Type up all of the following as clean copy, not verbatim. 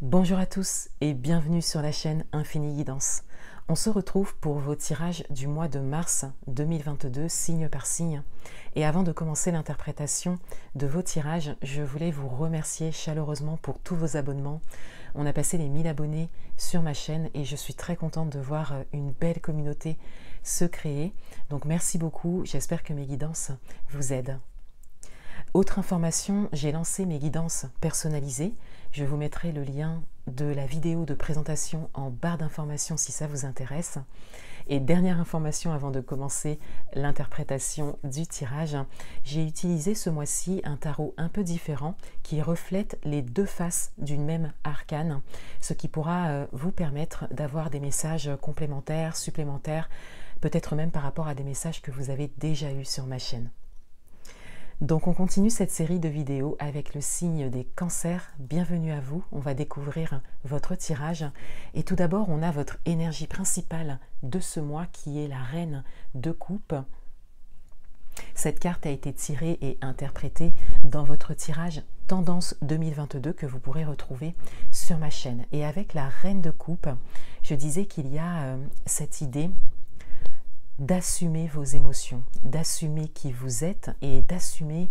Bonjour à tous et bienvenue sur la chaîne Infini Guidance. On se retrouve pour vos tirages du mois de mars 2022, signe par signe. Et avant de commencer l'interprétation de vos tirages, je voulais vous remercier chaleureusement pour tous vos abonnements. On a passé les 1000 abonnés sur ma chaîne et je suis très contente de voir une belle communauté se créer. Donc merci beaucoup, j'espère que mes guidances vous aident. Autre information, j'ai lancé mes guidances personnalisées. Je vous mettrai le lien de la vidéo de présentation en barre d'informations si ça vous intéresse. Et dernière information avant de commencer l'interprétation du tirage, j'ai utilisé ce mois-ci un tarot un peu différent qui reflète les deux faces d'une même arcane, ce qui pourra vous permettre d'avoir des messages complémentaires, supplémentaires, peut-être même par rapport à des messages que vous avez déjà eus sur ma chaîne. Donc on continue cette série de vidéos avec le signe des cancers. Bienvenue à vous, on va découvrir votre tirage. Et tout d'abord, on a votre énergie principale de ce mois qui est la reine de coupe. Cette carte a été tirée et interprétée dans votre tirage Tendance 2022 que vous pourrez retrouver sur ma chaîne. Et avec la reine de coupe, je disais qu'il y a cette idée d'assumer vos émotions, d'assumer qui vous êtes et d'assumer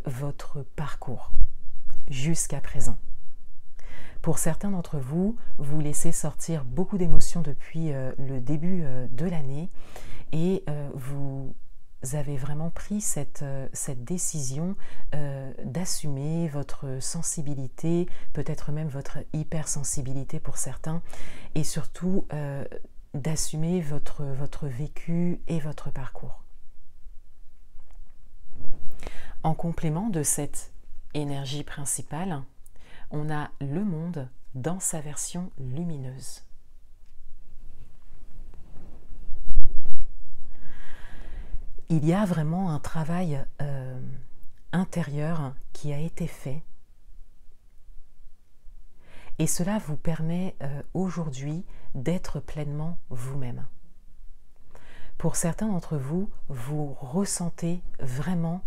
votre parcours jusqu'à présent. Pour certains d'entre vous, vous laissez sortir beaucoup d'émotions depuis le début de l'année et vous avez vraiment pris cette décision d'assumer votre sensibilité, peut-être même votre hypersensibilité pour certains, et surtout d'assumer votre vécu et votre parcours. En complément de cette énergie principale, on a le monde dans sa version lumineuse. Il y a vraiment un travail intérieur qui a été fait et cela vous permet aujourd'hui d'être pleinement vous-même. Pour certains d'entre vous, vous ressentez vraiment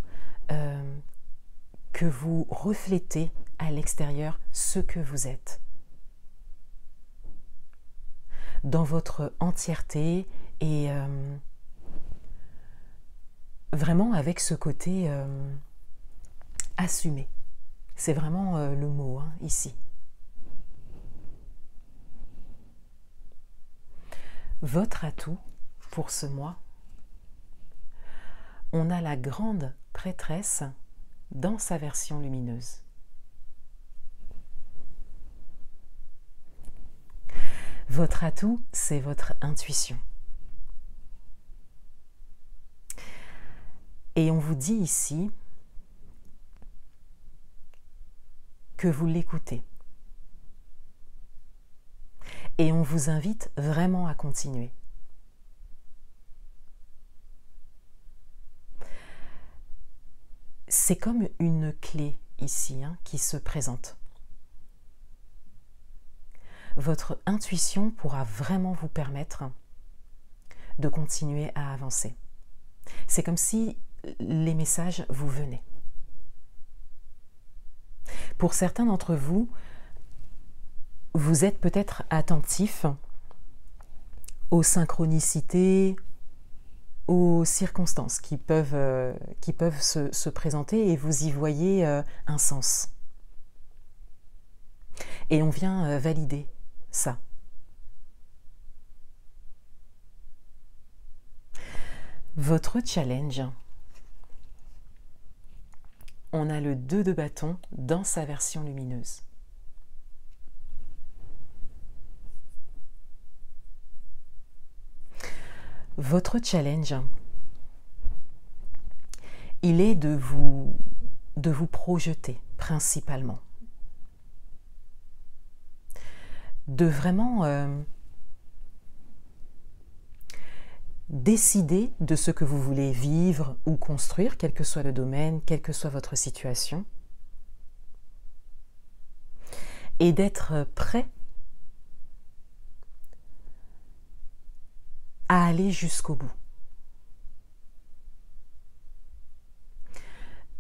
que vous reflétez à l'extérieur ce que vous êtes. Dans votre entièreté et vraiment avec ce côté assumé. C'est vraiment le mot ici. Votre atout pour ce mois, on a la grande prêtresse dans sa version lumineuse. Votre atout, c'est votre intuition. Et on vous dit ici que vous l'écoutez. Et on vous invite vraiment à continuer. C'est comme une clé ici qui se présente. Votre intuition pourra vraiment vous permettre de continuer à avancer. C'est comme si les messages vous venaient. Pour certains d'entre vous, vous êtes peut-être attentif aux synchronicités, aux circonstances qui peuvent se présenter et vous y voyez un sens. Et on vient valider ça. Votre challenge, on a le 2 de bâton dans sa version lumineuse. Votre challenge, il est de vous projeter principalement. De vraiment décider de ce que vous voulez vivre ou construire, quel que soit le domaine, quelle que soit votre situation, et d'être prêt à aller jusqu'au bout.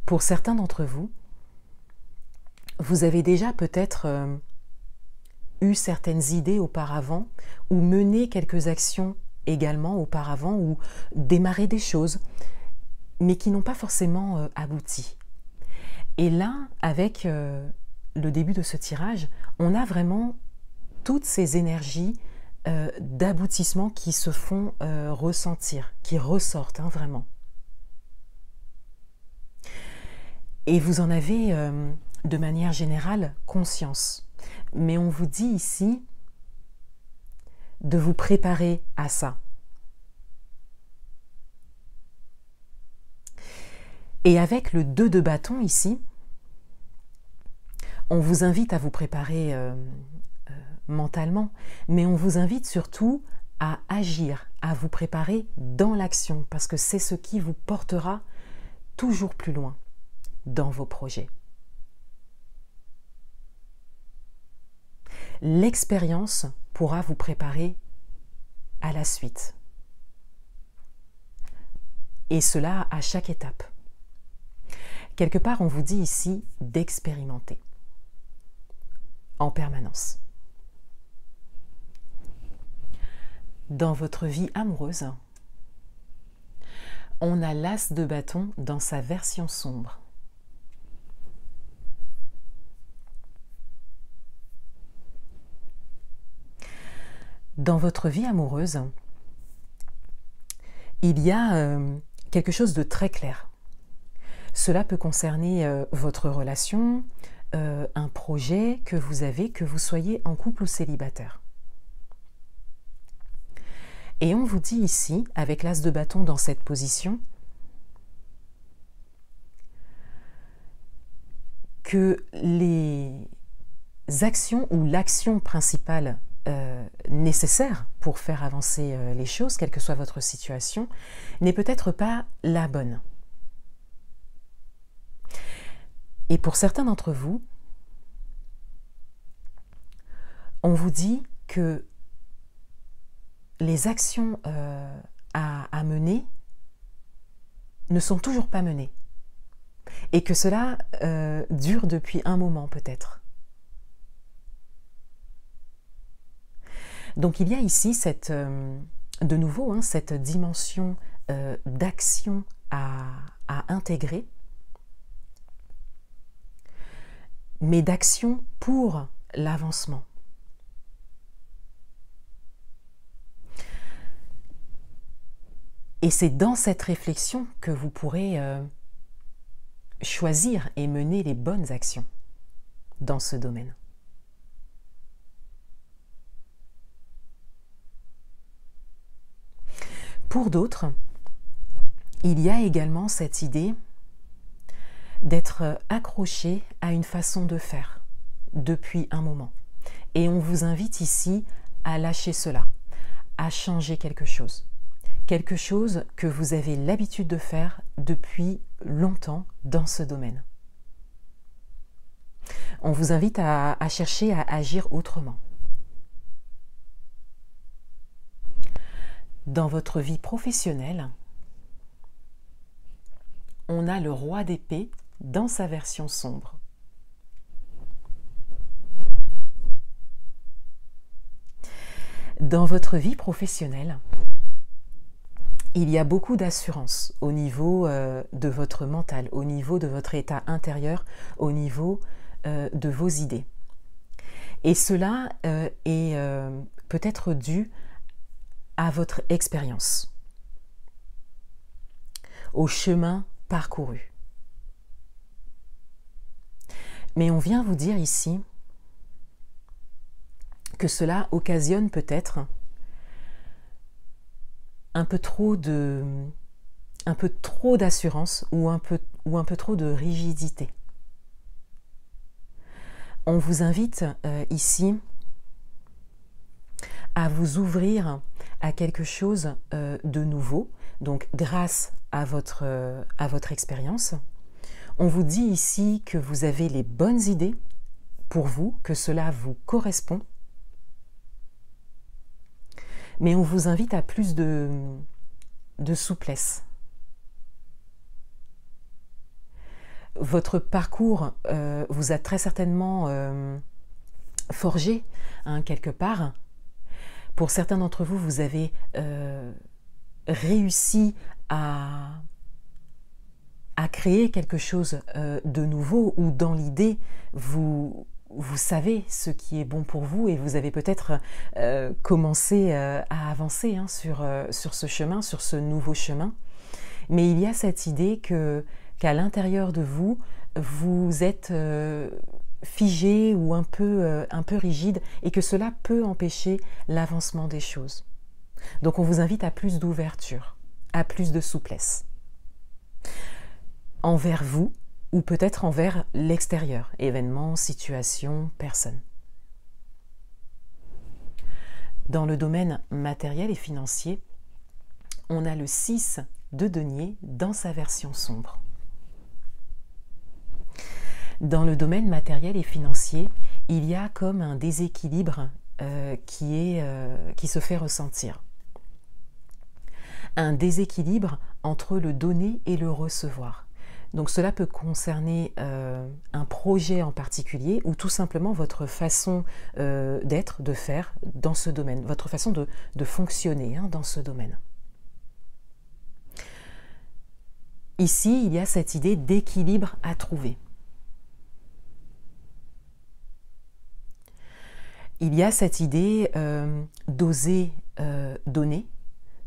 Pour certains d'entre vous, vous avez déjà peut-être eu certaines idées auparavant, ou mené quelques actions également auparavant, ou démarré des choses, mais qui n'ont pas forcément abouti. Et là, avec le début de ce tirage, on a vraiment toutes ces énergies d'aboutissement qui se font ressentir, qui ressortent vraiment. Et vous en avez de manière générale conscience. Mais on vous dit ici de vous préparer à ça. Et avec le 2 de bâton ici, on vous invite à vous préparer mentalement, mais on vous invite surtout à agir, à vous préparer dans l'action, parce que c'est ce qui vous portera toujours plus loin dans vos projets. L'expérience pourra vous préparer à la suite. Et cela à chaque étape. Quelque part, on vous dit ici d'expérimenter en permanence. Dans votre vie amoureuse, on a l'as de bâton dans sa version sombre. Dans votre vie amoureuse, il y a quelque chose de très clair. Cela peut concerner votre relation, un projet que vous avez, que vous soyez en couple ou célibataire. Et on vous dit ici, avec l'as de bâton dans cette position, que les actions ou l'action principale nécessaire pour faire avancer les choses, quelle que soit votre situation, n'est peut-être pas la bonne. Et pour certains d'entre vous, on vous dit que les actions à mener ne sont toujours pas menées et que cela dure depuis un moment peut-être. Donc il y a ici de nouveau cette dimension d'action à intégrer, mais d'action pour l'avancement. Et c'est dans cette réflexion que vous pourrez choisir et mener les bonnes actions dans ce domaine. Pour d'autres, il y a également cette idée d'être accroché à une façon de faire depuis un moment. Et on vous invite ici à lâcher cela, à changer quelque chose que vous avez l'habitude de faire depuis longtemps dans ce domaine. On vous invite à chercher à agir autrement. Dans votre vie professionnelle, on a le roi d'épée dans sa version sombre. Dans votre vie professionnelle, il y a beaucoup d'assurance au niveau de votre mental, au niveau de votre état intérieur, au niveau de vos idées. Et cela est peut-être dû à votre expérience, au chemin parcouru. Mais on vient vous dire ici que cela occasionne peut-être un peu trop d'assurance ou un peu trop de rigidité. On vous invite ici à vous ouvrir à quelque chose de nouveau, donc grâce à votre expérience. On vous dit ici que vous avez les bonnes idées pour vous, que cela vous correspond, mais on vous invite à plus de souplesse. Votre parcours vous a très certainement forgé hein, quelque part. Pour certains d'entre vous, vous avez réussi à créer quelque chose de nouveau, ou dans l'idée, vous savez ce qui est bon pour vous et vous avez peut-être commencé à avancer hein, sur ce chemin, sur ce nouveau chemin. Mais il y a cette idée qu'à l'intérieur de vous, vous êtes figé ou un peu rigide et que cela peut empêcher l'avancement des choses. Donc on vous invite à plus d'ouverture, à plus de souplesse. Envers vous ou peut-être envers l'extérieur, événements, situations, personnes. Dans le domaine matériel et financier, on a le 6 de denier dans sa version sombre. Dans le domaine matériel et financier, il y a comme un déséquilibre qui se fait ressentir. Un déséquilibre entre le donner et le recevoir. Donc cela peut concerner un projet en particulier ou tout simplement votre façon d'être, de faire dans ce domaine, votre façon de fonctionner hein, dans ce domaine. Ici, il y a cette idée d'équilibre à trouver. Il y a cette idée d'oser donner,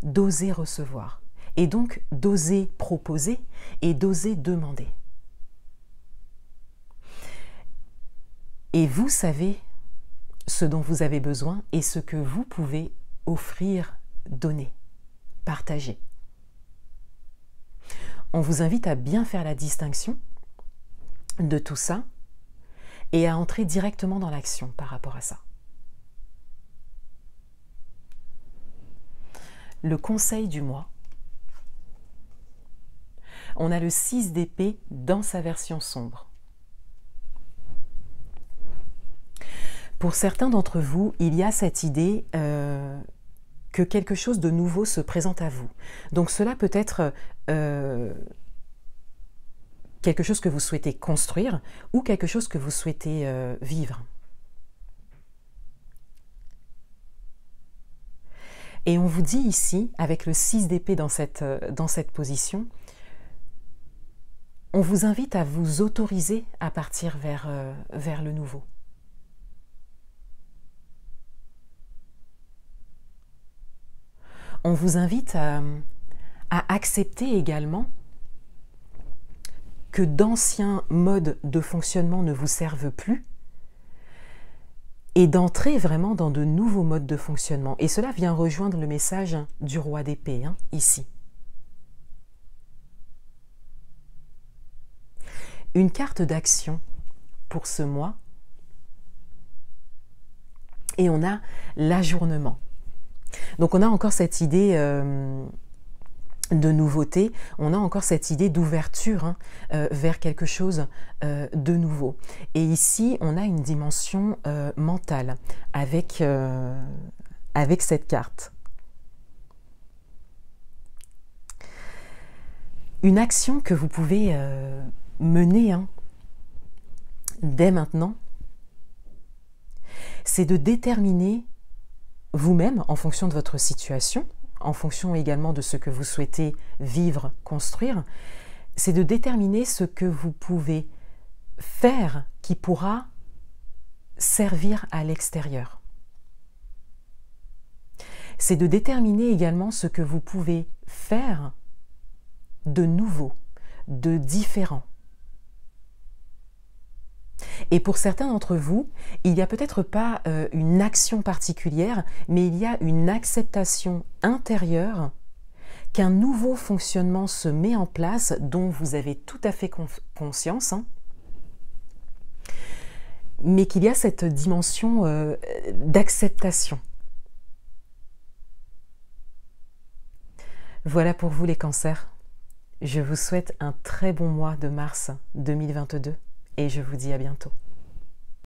d'oser recevoir, et donc d'oser proposer et d'oser demander. Et vous savez ce dont vous avez besoin et ce que vous pouvez offrir, donner, partager. On vous invite à bien faire la distinction de tout ça et à entrer directement dans l'action par rapport à ça. Le conseil du mois. On a le 6 d'épée dans sa version sombre. Pour certains d'entre vous, il y a cette idée que quelque chose de nouveau se présente à vous. Donc cela peut être quelque chose que vous souhaitez construire ou quelque chose que vous souhaitez vivre. Et on vous dit ici, avec le 6 d'épée dans cette position, on vous invite à vous autoriser à partir vers le nouveau. On vous invite à accepter également que d'anciens modes de fonctionnement ne vous servent plus et d'entrer vraiment dans de nouveaux modes de fonctionnement. Et cela vient rejoindre le message du roi d'épée, hein, ici. Une carte d'action pour ce mois. Et on a l'ajournement. Donc on a encore cette idée de nouveauté, on a encore cette idée d'ouverture hein, vers quelque chose de nouveau. Et ici, on a une dimension mentale avec cette carte. Une action que vous pouvez mener hein, dès maintenant, c'est de déterminer vous-même, en fonction de votre situation, en fonction également de ce que vous souhaitez vivre, construire, c'est de déterminer ce que vous pouvez faire qui pourra servir à l'extérieur. C'est de déterminer également ce que vous pouvez faire de nouveau, de différent. Et pour certains d'entre vous, il n'y a peut-être pas une action particulière, mais il y a une acceptation intérieure qu'un nouveau fonctionnement se met en place, dont vous avez tout à fait conscience, hein, mais qu'il y a cette dimension d'acceptation. Voilà pour vous les cancers. Je vous souhaite un très bon mois de mars 2022. Et je vous dis à bientôt.